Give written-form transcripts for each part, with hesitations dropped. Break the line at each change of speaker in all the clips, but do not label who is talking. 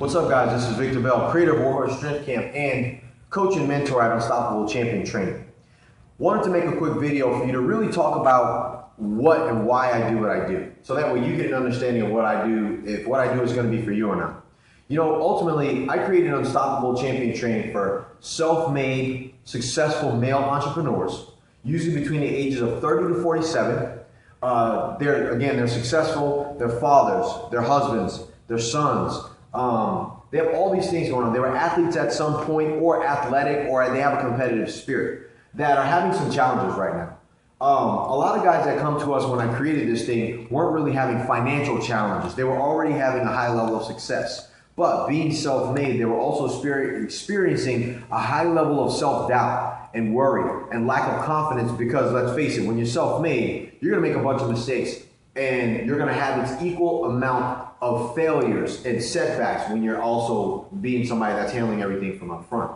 What's up, guys? This is Victor Bell, creator of Warhorse Strength Camp and coach and mentor at Unstoppable Champion Training. Wanted to make a quick video for you to really talk about what and why I do what I do, so that way you get an understanding of what I do, if what I do is going to be for you or not. You know, ultimately, I created Unstoppable Champion Training for self-made, successful male entrepreneurs, usually between the ages of 30 to 47. They're successful, they're fathers, they're husbands, they're sons. They have all these things going on. They were athletes at some point, or athletic, or they have a competitive spirit that are having some challenges right now. A lot of guys that come to us when I created this thing weren't really having financial challenges. They were already having a high level of success. But being self-made, they were also experiencing a high level of self-doubt and worry and lack of confidence because, let's face it, when you're self-made, you're going to make a bunch of mistakes and you're going to have its equal amount of failures and setbacks when you're also being somebody that's handling everything from up front.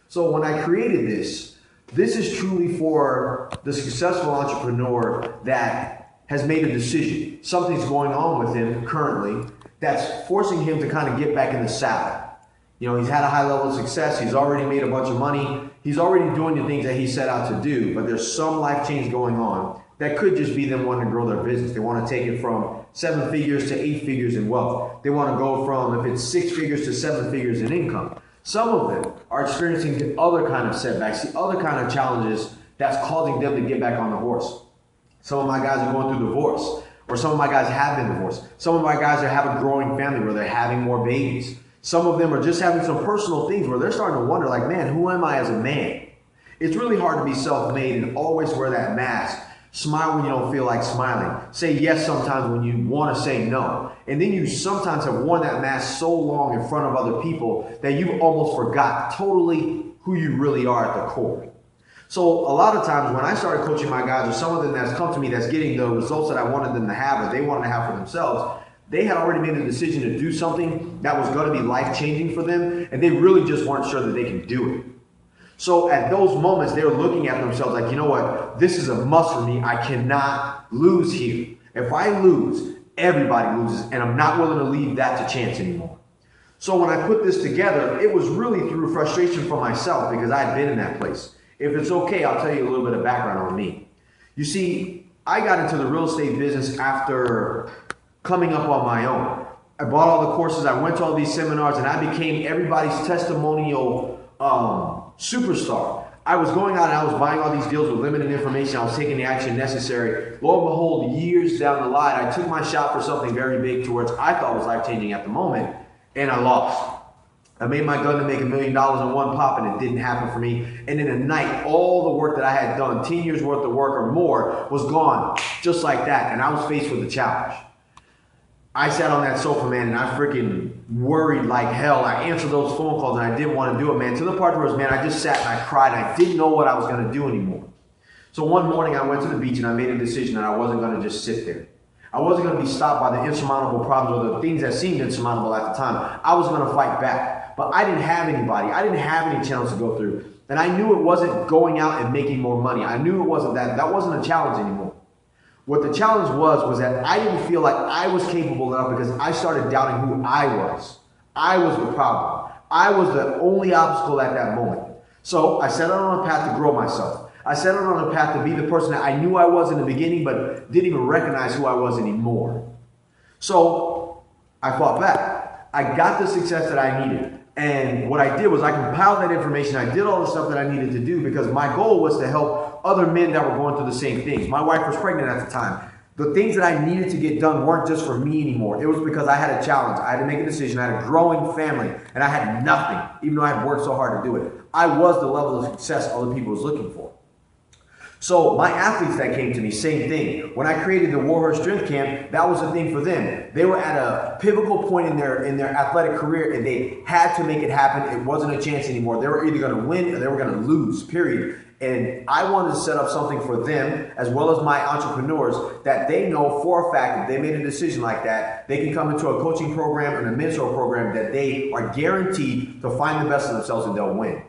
So when I created this is truly for the successful entrepreneur that has made a decision. Something's going on with him currently that's forcing him to kind of get back in the saddle. You know, he's had a high level of success. He's already made a bunch of money. He's already doing the things that he set out to do, but there's some life change going on that could just be them wanting to grow their business. They want to take it from 7 figures to 8 figures in wealth. They want to go from, if it's 6 figures to 7 figures in income. Some of them are experiencing the other kind of setbacks, the other kind of challenges that's causing them to get back on the horse. Some of my guys are going through divorce, or some of my guys have been divorced. Some of my guys are having a growing family where they're having more babies. Some of them are just having some personal things where they're starting to wonder, like, man, who am I as a man? It's really hard to be self-made and always wear that mask. Smile when you don't feel like smiling. Say yes sometimes when you want to say no. And then you sometimes have worn that mask so long in front of other people that you almost forgot totally who you really are at the core. So a lot of times when I started coaching my guys, or some of them that's come to me that's getting the results that I wanted them to have, or they wanted to have for themselves, they had already made a decision to do something that was going to be life-changing for them, and they really just weren't sure that they could do it. So at those moments, they were looking at themselves like, you know what, this is a must for me. I cannot lose here. If I lose, everybody loses, and I'm not willing to leave that to chance anymore. So when I put this together, it was really through frustration from myself because I had been in that place. If it's okay, I'll tell you a little bit of background on me. You see, I got into the real estate business after coming up on my own. I bought all the courses, I went to all these seminars, and I became everybody's testimonial superstar. I was going out and I was buying all these deals with limited information. I was taking the action necessary. Lo and behold, years down the line, I took my shot for something very big towards I thought was life-changing at the moment, and I lost. I made my gun to make $1 million in one pop, and it didn't happen for me. And in a night, all the work that I had done, 10 years worth of work or more, was gone just like that, and I was faced with a challenge. I sat on that sofa, man, and I freaking worried like hell. I answered those phone calls, and I didn't want to do it, man, to the part where, man, I just sat and I cried, and I didn't know what I was going to do anymore. So one morning, I went to the beach, and I made a decision that I wasn't going to just sit there. I wasn't going to be stopped by the insurmountable problems or the things that seemed insurmountable at the time. I was going to fight back, but I didn't have anybody. I didn't have any channels to go through, and I knew it wasn't going out and making more money. I knew it wasn't that. That wasn't a challenge anymore. What the challenge was that I didn't feel like I was capable enough because I started doubting who I was. I was the problem. I was the only obstacle at that moment. So I set out on a path to grow myself. I set out on a path to be the person that I knew I was in the beginning, but didn't even recognize who I was anymore. So I fought back. I got the success that I needed. And what I did was I compiled that information. I did all the stuff that I needed to do because my goal was to help other men that were going through the same things. My wife was pregnant at the time. The things that I needed to get done weren't just for me anymore. It was because I had a challenge. I had to make a decision. I had a growing family, and I had nothing, even though I had worked so hard to do it. I was the level of success other people was looking for. So my athletes that came to me, same thing. When I created the Warhorse Strength Camp, that was the thing for them. They were at a pivotal point in their athletic career, and they had to make it happen. It wasn't a chance anymore. They were either going to win or they were going to lose, period. And I wanted to set up something for them, as well as my entrepreneurs, that they know for a fact that they made a decision like that, they can come into a coaching program and a mentor program that they are guaranteed to find the best of themselves and they'll win.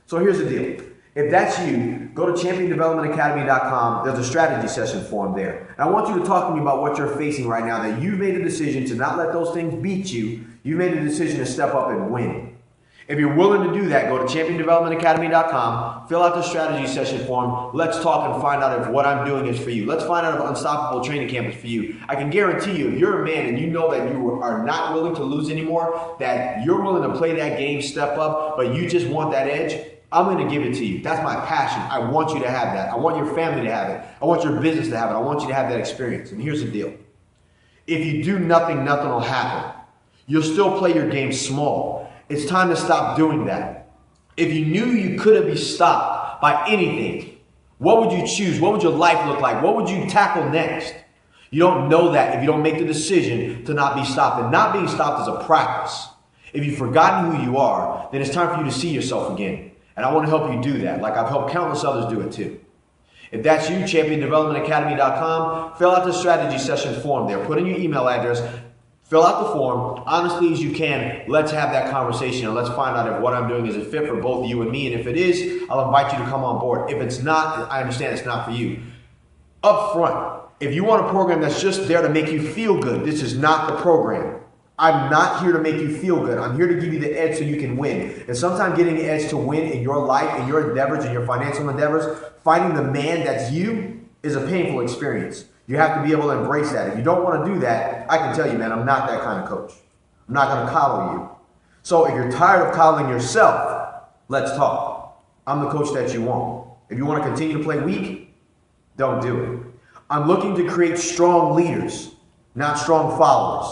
So here's the deal. If that's you, go to championdevelopmentacademy.com. There's a strategy session form there. And I want you to talk to me about what you're facing right now, that you've made a decision to not let those things beat you. You've made the decision to step up and win. If you're willing to do that, go to championdevelopmentacademy.com, fill out the strategy session form. Let's talk and find out if what I'm doing is for you. Let's find out if Unstoppable Training Camp is for you. I can guarantee you, if you're a man and you know that you are not willing to lose anymore, that you're willing to play that game, step up, but you just want that edge, I'm going to give it to you. That's my passion. I want you to have that. I want your family to have it. I want your business to have it. I want you to have that experience. And here's the deal. If you do nothing, nothing will happen. You'll still play your game small. It's time to stop doing that. If you knew you couldn't be stopped by anything, what would you choose? What would your life look like? What would you tackle next? You don't know that if you don't make the decision to not be stopped. And not being stopped is a practice. If you've forgotten who you are, then it's time for you to see yourself again. And I want to help you do that, like I've helped countless others do it too. If that's you, championdevelopmentacademy.com, fill out the strategy session form there. Put in your email address. Fill out the form, honestly as you can. Let's have that conversation and let's find out if what I'm doing is a fit for both you and me. And if it is, I'll invite you to come on board. If it's not, I understand it's not for you. Up front, if you want a program that's just there to make you feel good, this is not the program. I'm not here to make you feel good. I'm here to give you the edge so you can win. And sometimes getting the edge to win in your life, in your endeavors, in your financial endeavors, finding the man that's you is a painful experience. You have to be able to embrace that. If you don't want to do that, I can tell you, man, I'm not that kind of coach. I'm not going to coddle you. So if you're tired of coddling yourself, let's talk. I'm the coach that you want. If you want to continue to play weak, don't do it. I'm looking to create strong leaders, not strong followers.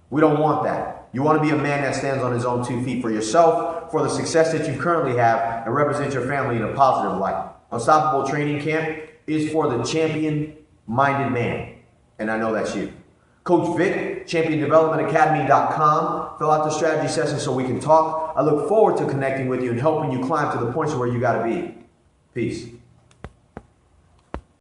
We don't want that. You want to be a man that stands on his own 2 feet for yourself, for the success that you currently have, and represent your family in a positive light. Unstoppable Training Camp is for the champion-minded man, and I know that's you. Coach Vic, championdevelopmentacademy.com. Fill out the strategy session so we can talk. I look forward to connecting with you and helping you climb to the points where you got to be. Peace.